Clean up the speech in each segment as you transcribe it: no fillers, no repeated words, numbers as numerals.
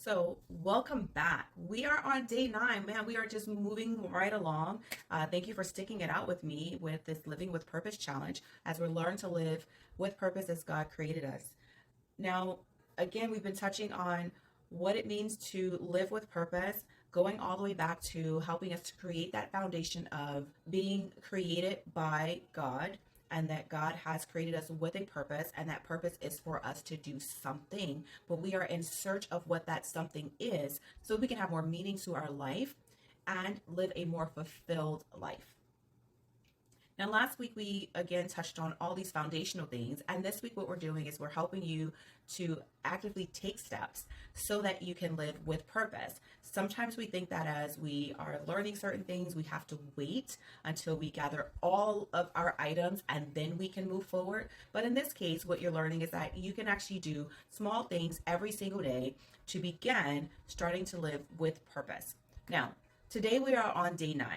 So, welcome back. We are on day 9. Man, we are just moving right along. Thank you for sticking it out with me with this Living with Purpose challenge as we learn to live with purpose as God created us. Now, again, we've been touching on what it means to live with purpose, going all the way back to helping us to create that foundation of being created by God, and that God has created us with a purpose, and that purpose is for us to do something, but we are in search of what that something is so we can have more meaning to our life and live a more fulfilled life. Now, last week we again touched on all these foundational things, and this week what we're doing is we're helping you to actively take steps so that you can live with purpose. Sometimes we think that as we are learning certain things, we have to wait until we gather all of our items and then we can move forward. But in this case, what you're learning is that you can actually do small things every single day to begin starting to live with purpose. Now, today we are on day 9,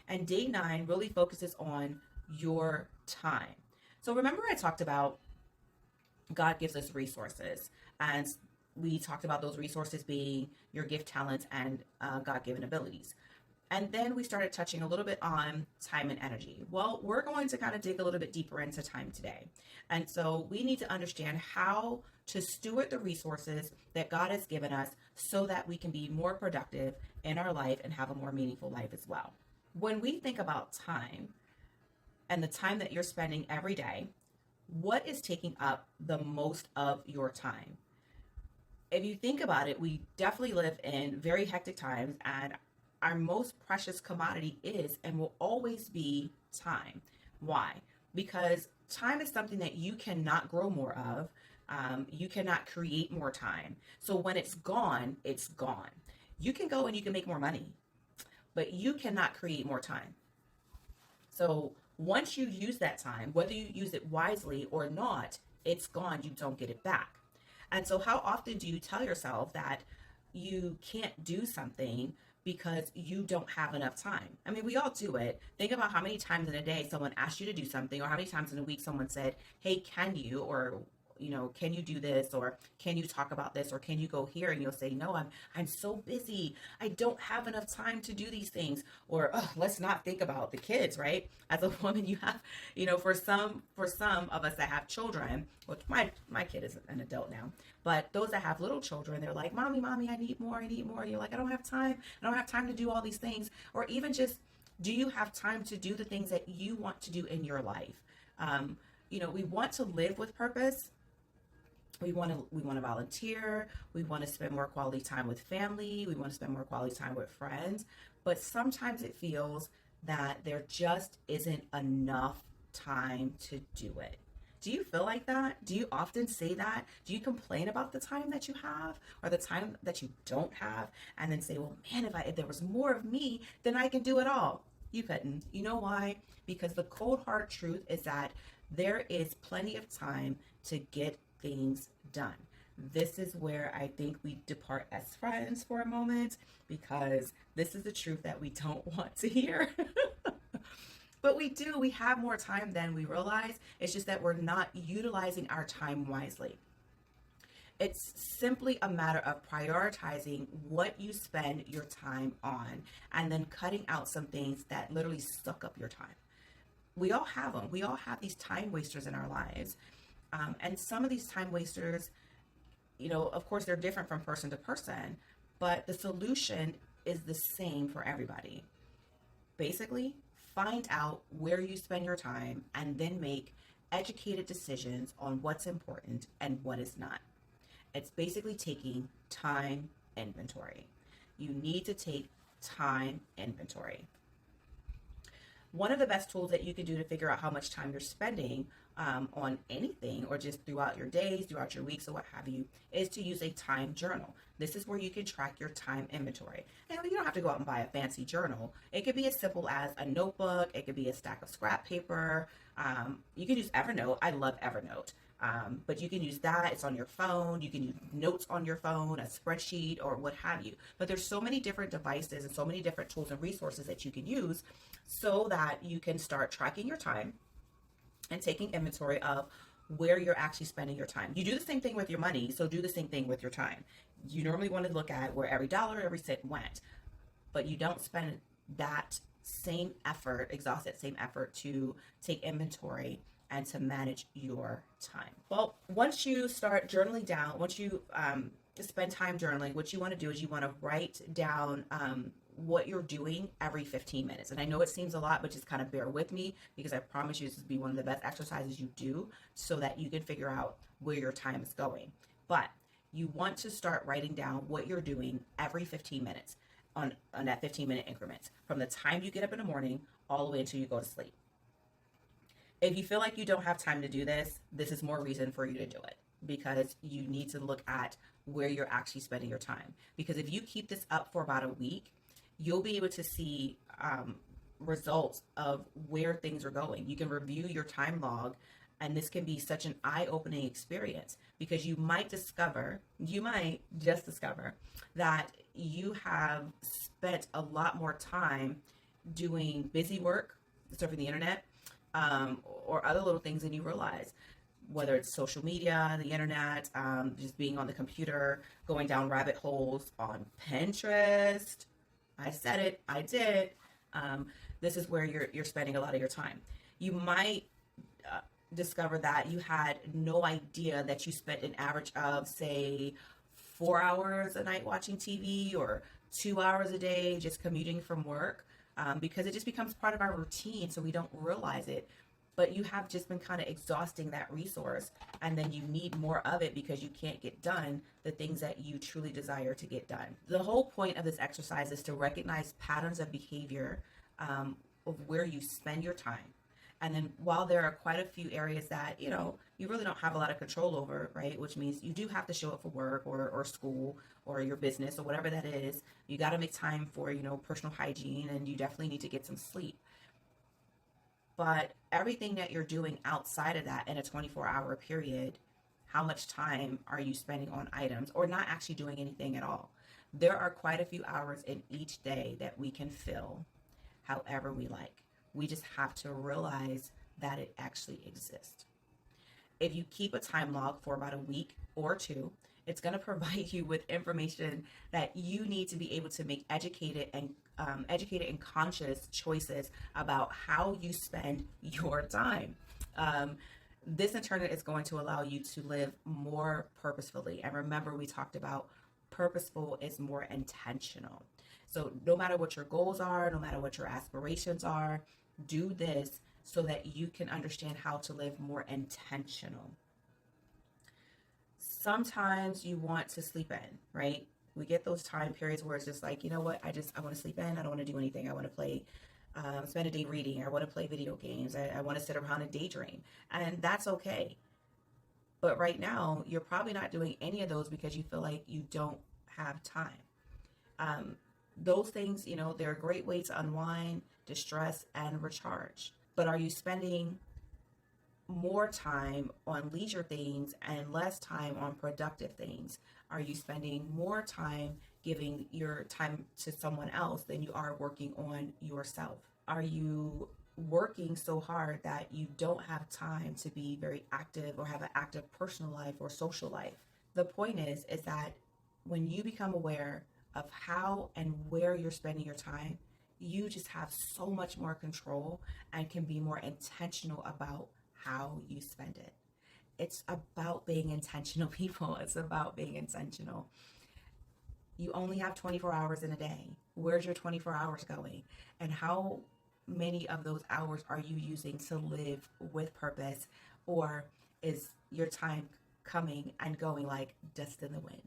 and day 9 really focuses on your time. So remember I talked about God gives us resources, and we talked about those resources being your gift, talents, and God-given abilities. And then we started touching a little bit on time and energy. Well, we're going to kind of dig a little bit deeper into time today. And so we need to understand how to steward the resources that God has given us so that we can be more productive in our life and have a more meaningful life as well. When we think about time, and the time that you're spending every day, what is taking up the most of your time? If you think about it, we definitely live in very hectic times, and our most precious commodity is and will always be time. Why? Because time is something that you cannot grow more of. You cannot create more time. So when it's gone, it's gone. You can go and you can make more money, but you cannot create more time. So once you use that time, whether you use it wisely or not, it's gone. You don't get it back. And so, how often do you tell yourself that you can't do something because you don't have enough time? I mean, we all do it. Think about how many times in a day someone asked you to do something, or how many times in a week someone said, "Hey, can you?" or can you do this, or can you talk about this, or can you go here? And you'll say, no, I'm so busy. I don't have enough time to do these things. Or let's not think about the kids, right? As a woman, you have, for some of us that have children, which my kid is an adult now, but those that have little children, they're like, mommy, I need more, I need more. And you're like, I don't have time. I don't have time to do all these things. Or even just, do you have time to do the things that you want to do in your life? We want to live with purpose. We want to volunteer. We want to spend more quality time with family. We want to spend more quality time with friends. But sometimes it feels that there just isn't enough time to do it. Do you feel like that? Do you often say that? Do you complain about the time that you have or the time that you don't have, and then say, well, man, if there was more of me, then I can do it all? You couldn't. You know why? Because the cold hard truth is that there is plenty of time to get things done. This is where I think we depart as friends for a moment, because this is the truth that we don't want to hear. But we do. We have more time than we realize. It's just that we're not utilizing our time wisely. It's simply a matter of prioritizing what you spend your time on, and then cutting out some things that literally suck up your time. We all have them. We all have these time wasters in our lives. And some of these time wasters, of course, they're different from person to person, but the solution is the same for everybody. Basically, find out where you spend your time and then make educated decisions on what's important and what is not. It's basically taking time inventory. You need to take time inventory. One of the best tools that you can do to figure out how much time you're spending on anything, or just throughout your days, throughout your weeks, or what have you, is to use a time journal. This is where you can track your time inventory. And you don't have to go out and buy a fancy journal. It could be as simple as a notebook. It could be a stack of scrap paper. You can use Evernote. I love Evernote. But you can use that. It's on your phone. You can use notes on your phone, a spreadsheet, or what have you. But there's so many different devices and so many different tools and resources that you can use so that you can start tracking your time and taking inventory of where you're actually spending your time. You do the same thing with your money, so do the same thing with your time. you normally want to look at where every dollar, every cent went, but you don't spend that same effort, exhaust that same effort to take inventory and to manage your time. Well, once you start journaling down, once you spend time journaling, what you want to do is you want to write down what you're doing every 15 minutes. And I know it seems a lot, but just kind of bear with me, because I promise you this will be one of the best exercises you do so that you can figure out where your time is going. But you want to start writing down what you're doing every 15 minutes on that 15-minute increment, from the time you get up in the morning all the way until you go to sleep. If you feel like you don't have time to do this, this is more reason for you to do it, because you need to look at where you're actually spending your time. Because if you keep this up for about a week, you'll be able to see results of where things are going. You can review your time log, and this can be such an eye-opening experience, because you might just discover that you have spent a lot more time doing busy work, surfing the internet, or other little things than you realize. Whether it's social media, the internet, just being on the computer, going down rabbit holes on Pinterest. I said it, I did. This is where you're spending a lot of your time. You might discover that you had no idea that you spent an average of, say, 4 hours a night watching TV, or 2 hours a day just commuting from work, because it just becomes part of our routine, so we don't realize it. But you have just been kind of exhausting that resource, and then you need more of it because you can't get done the things that you truly desire to get done. The whole point of this exercise is to recognize patterns of behavior of where you spend your time. And then while there are quite a few areas that, you really don't have a lot of control over, right? Which means you do have to show up for work or school or your business or whatever that is. You got to make time for, personal hygiene, and you definitely need to get some sleep. But everything that you're doing outside of that in a 24-hour period, how much time are you spending on items or not actually doing anything at all? There are quite a few hours in each day that we can fill however we like. We just have to realize that it actually exists. If you keep a time log for about a week or two, it's going to provide you with information that you need to be able to make educated and conscious choices about how you spend your time. This in turn is going to allow you to live more purposefully. And remember, we talked about purposeful is more intentional. So no matter what your goals are, no matter what your aspirations are, do this so that you can understand how to live more intentional. Sometimes you want to sleep in, right? We get those time periods where it's just like, you know what, I want to sleep in. I don't want to do anything. I want to play, spend a day reading. I want to play video games. I want to sit around and daydream. And that's okay. But right now, you're probably not doing any of those because you feel like you don't have time. Those things, they're a great way to unwind, distress, and recharge. But are you spending more time on leisure things and less time on productive things? Are you spending more time giving your time to someone else than you are working on yourself? Are you working so hard that you don't have time to be very active or have an active personal life or social life? The point is that when you become aware of how and where you're spending your time, you just have so much more control and can be more intentional about how you spend it. It's about being intentional, people. It's about being intentional. You only have 24 hours in a day. Where's your 24 hours going? And how many of those hours are you using to live with purpose? Or is your time coming and going like dust in the wind?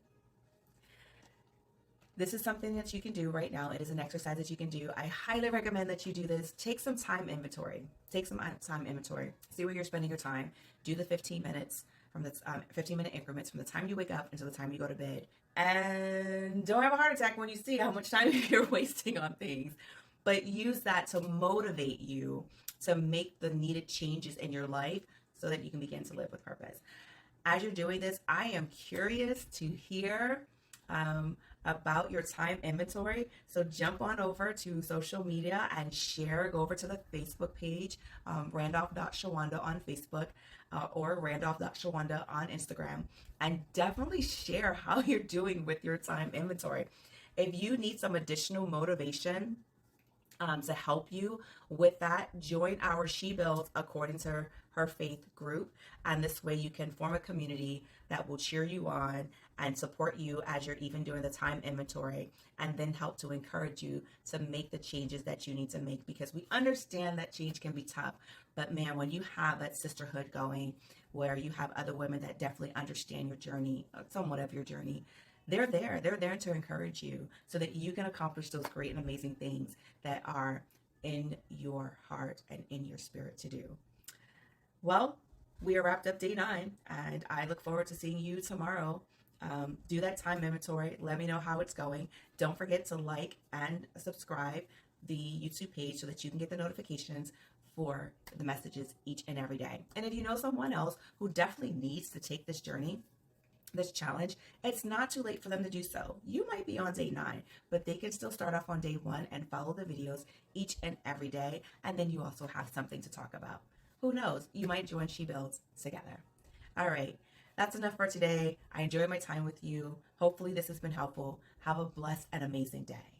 This is something that you can do right now. It is an exercise that you can do. I highly recommend that you do this. Take some time inventory. See where you're spending your time. Do the 15 minutes from the 15-minute increments from the time you wake up until the time you go to bed. And don't have a heart attack when you see how much time you're wasting on things. But use that to motivate you to make the needed changes in your life so that you can begin to live with purpose. As you're doing this, I am curious to hear about your time inventory. So jump on over to social media and share. Go over to the Facebook page, Randolph.Shawanda on Facebook, or Randolph.Shawanda on Instagram, and definitely share how you're doing with your time inventory. If you need some additional motivation to help you with that, join our She Builds According to Her Faith group. And this way you can form a community that will cheer you on and support you as you're even doing the time inventory, and then help to encourage you to make the changes that you need to make, because we understand that change can be tough. But man, when you have that sisterhood going, where you have other women that definitely understand your journey, somewhat of your journey, they're there. They're there to encourage you so that you can accomplish those great and amazing things that are in your heart and in your spirit to do. Well, we are wrapped up day 9, and I look forward to seeing you tomorrow. Do that time inventory. Let me know how it's going. Don't forget to like and subscribe the YouTube page so that you can get the notifications for the messages each and every day. And if you know someone else who definitely needs to take this journey, this challenge, it's not too late for them to do so. You might be on day 9, but they can still start off on day 1 and follow the videos each and every day. And then you also have something to talk about. Who knows? You might join She Builds together. All right. That's enough for today. I enjoyed my time with you. Hopefully this has been helpful. Have a blessed and amazing day.